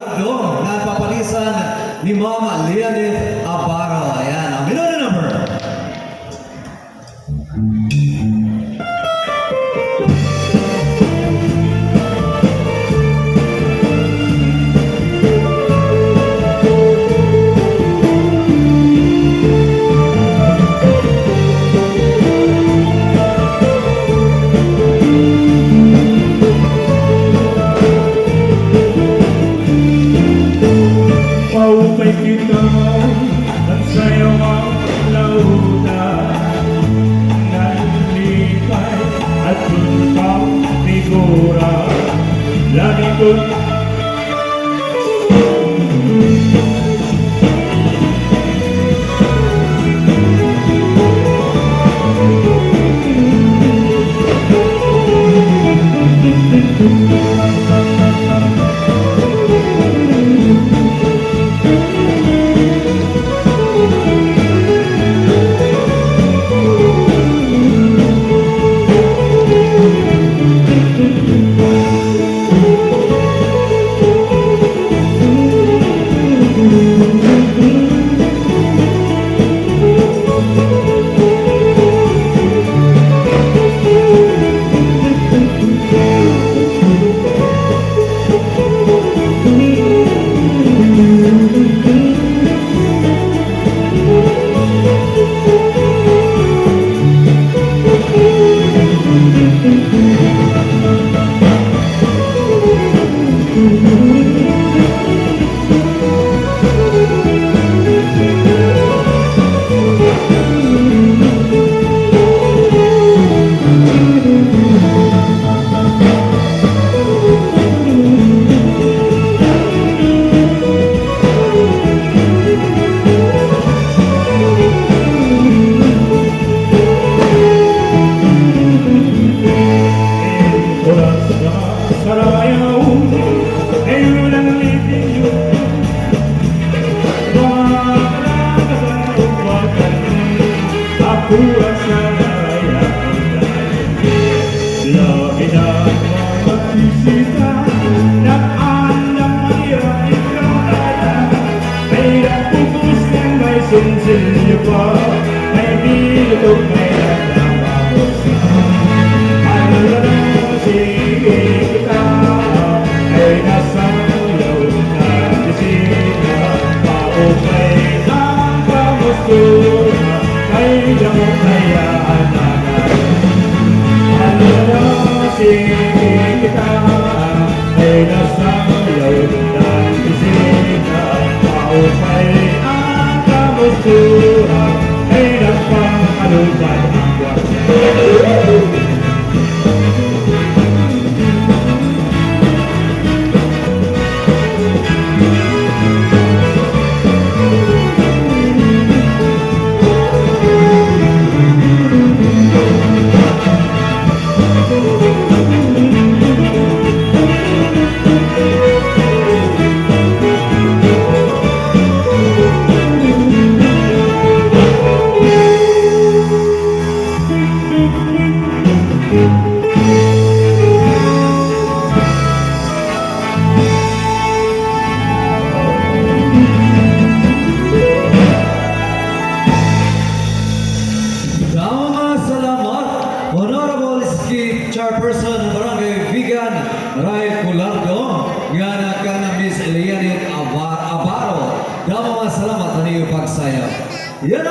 Dong, napapalisan ni Mama Leonid Abaro. Ayan, ang minute number. Maupay kita at sa'yo ang lautan nalipay at tulpaw figura lagi ko sarayaw ay walang litinyo makakalakas ang upakan ako at sarayaw lagi na magbisita nag-aandang mahirap ikaw kaya may napupus ng may sunsin niyo pa may bilog may nagdama ko sa ano na lang sige kita ay nasa loob ng bisita maupay ang kamustura ay damot hayaan na ano na sige kita ay nasa loob ng bisita maupay ang kamustura ay napakalupan ang buwan. Honorable Ski Chairperson ng Barangay Vigan, Ray Culardo, yan ka na Miss Leonid Abaro. Damo mga salamat na iyong pagsayaw. Yan